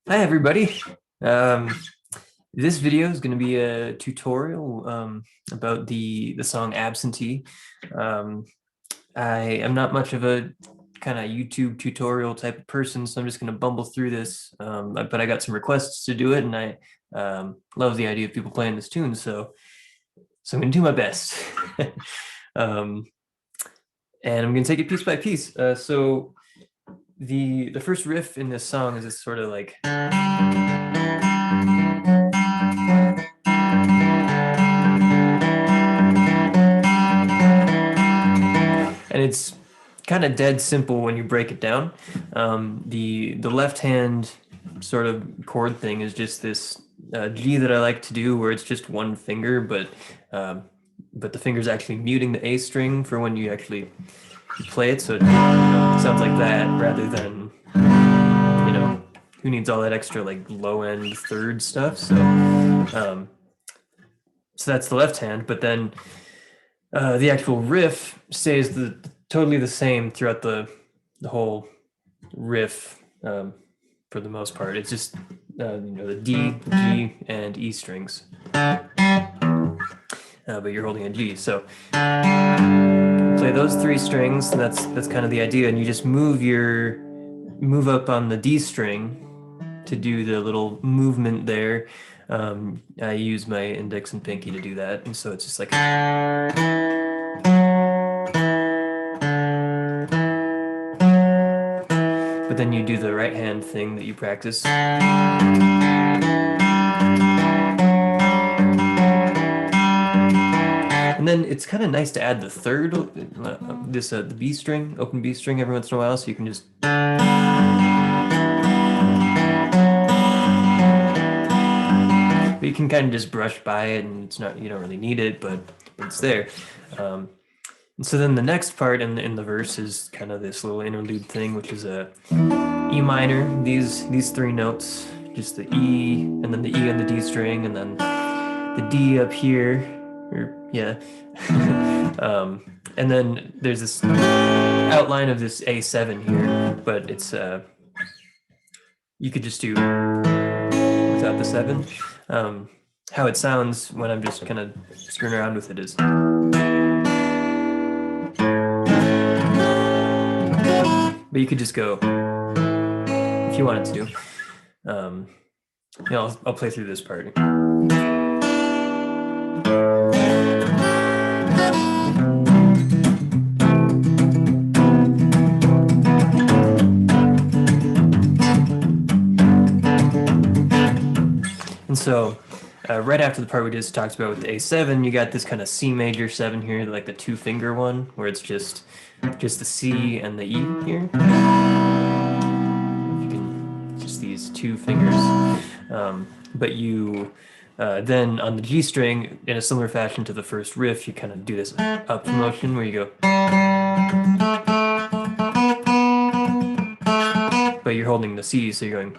Hi everybody. Um, this video is going to be a tutorial about the song Absentee. Um, I am not much of a kind of YouTube tutorial type of person, so I'm just going to bumble through this. But I got some requests to do it, and I love the idea of people playing this tune, so I'm going to do my best. um, and I'm going to take it piece by piece. So the first riff in this song is this sort of like. And it's kind of dead simple when you break it down. The left hand sort of chord thing is just this G that I like to do, where it's just one finger, but the finger's actually muting the A string for when you actually play it, so it sounds like that rather than who needs all that extra like low end third stuff. So that's the left hand, but then the actual riff stays totally the same throughout the whole riff for the most part. It's just the D, G, and E strings, but you're holding a G. So play those three strings, and that's kind of the idea. And you just move up on the D string to do the little movement there. I use my index and pinky to do that, and so it's just like. But then you do the right hand thing that you practice. And then it's kind of nice to add the third, the B string, open B string every once in a while, so you can just. But you can kind of just brush by it, and it's not, you don't really need it, but it's there. And so then the next part in the verse is kind of this little interlude thing, which is a E minor. These three notes, just the E, and then the E on the D string, and then the D up here, and then there's this outline of this A7 here, but it's you could just do without the 7. How it sounds when I'm just kind of screwing around with it is. But you could just go if you wanted to. I'll play through this part. And so right after the part we just talked about with the A7, you got this kind of C major 7 here, like the 2-finger one, where it's just the C and the E here. If you can, just these 2 fingers. But you then on the G string, in a similar fashion to the first riff, you kind of do this up motion where you go. But you're holding the C, so you're going.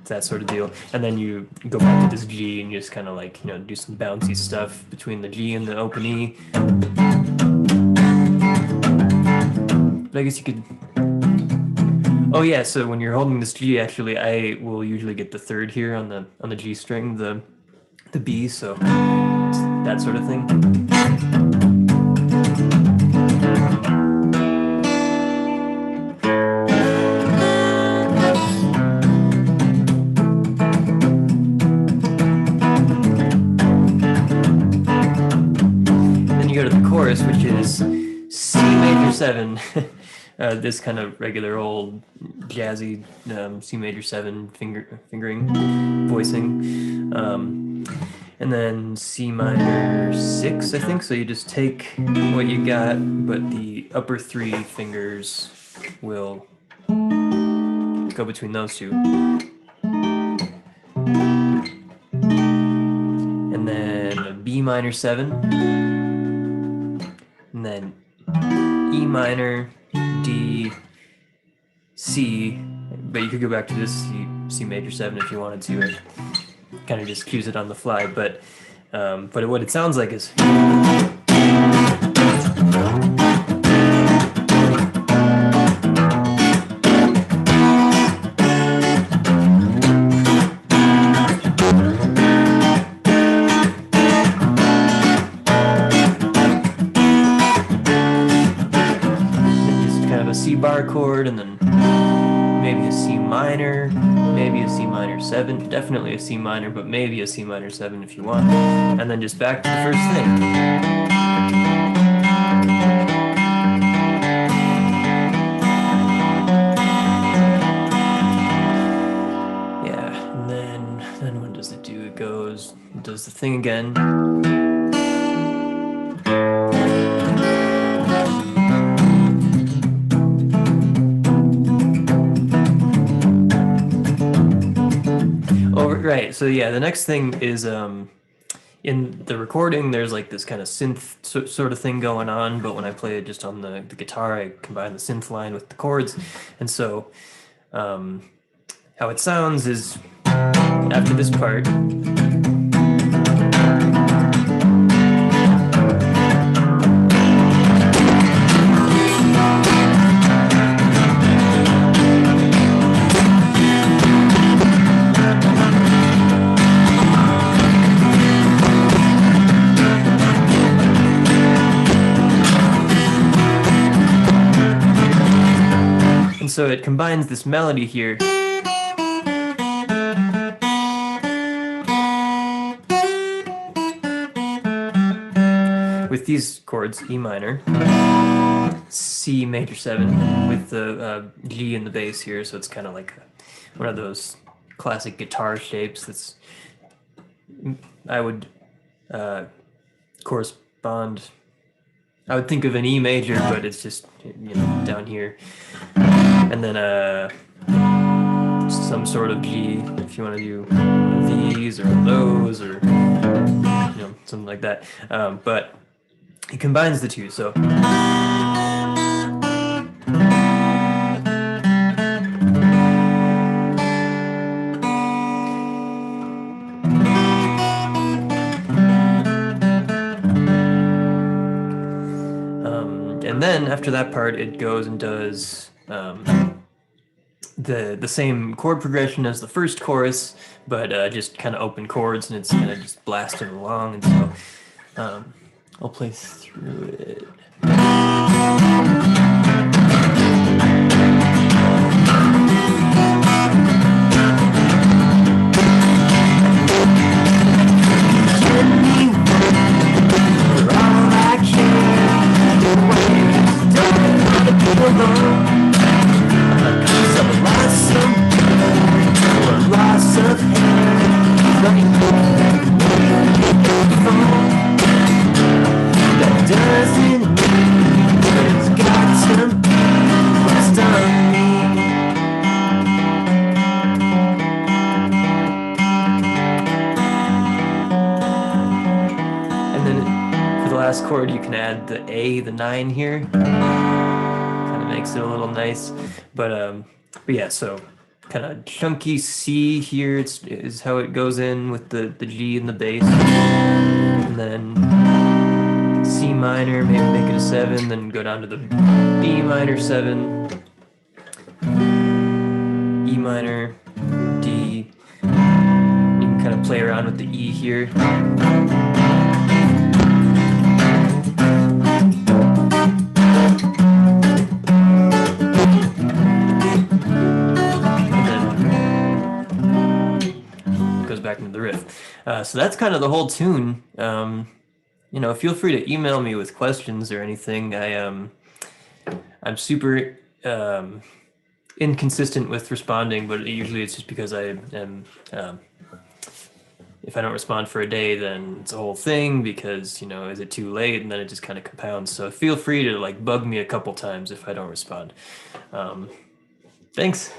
That sort of deal, and then you go back to this G and you just kind of like do some bouncy stuff between the G and the open E. But I guess you could. Oh yeah, so when you're holding this G, actually, I will usually get the third here on the G string, the B, so that sort of thing. Chorus, which is C major 7, this kind of regular old jazzy C major 7 fingering, voicing, and then C minor 6, I think. So you just take what you got, but the upper 3 fingers will go between those two, and then a B minor 7. And then E minor, D, C, but you could go back to this C major 7 if you wanted to. It kind of just cues it on the fly, but what it sounds like is. bar chord, and then maybe a C minor, maybe a C minor 7, definitely a C minor, but maybe a C minor 7 if you want, and then just back to the first thing. Yeah, and then what does it do? It does the thing again. Right, so yeah, the next thing is in the recording, there's like this kind of synth sort of thing going on, but when I play it just on the guitar, I combine the synth line with the chords. And so how it sounds is after this part, and so it combines this melody here with these chords, E minor, C major 7, with the G in the bass here, so it's kind of like one of those classic guitar shapes that's, I would correspond, I would think of an E major, but it's just, you know, down here. And then some sort of G, if you want to do these or those or, you know, something like that. But it combines the two, so. And then after that part, it goes and does the same chord progression as the first chorus, but just kind of open chords, and it's kind of just blasting along. And so I'll play through it. Last chord, you can add the A, the 9 here. Kind of makes it a little nice, but yeah. So kind of chunky C here. Is how it goes in with the G and the bass, and then C minor, maybe make it a 7, then go down to the B minor 7, E minor, D. You can kind of play around with the E here. Back into the riff. So that's kind of the whole tune. You know, feel free to email me with questions or anything. I'm super inconsistent with responding, but usually it's just because I am, if I don't respond for a day, then it's a whole thing because, you know, is it too late? And then it just kind of compounds. So feel free to like bug me a couple times if I don't respond. Thanks.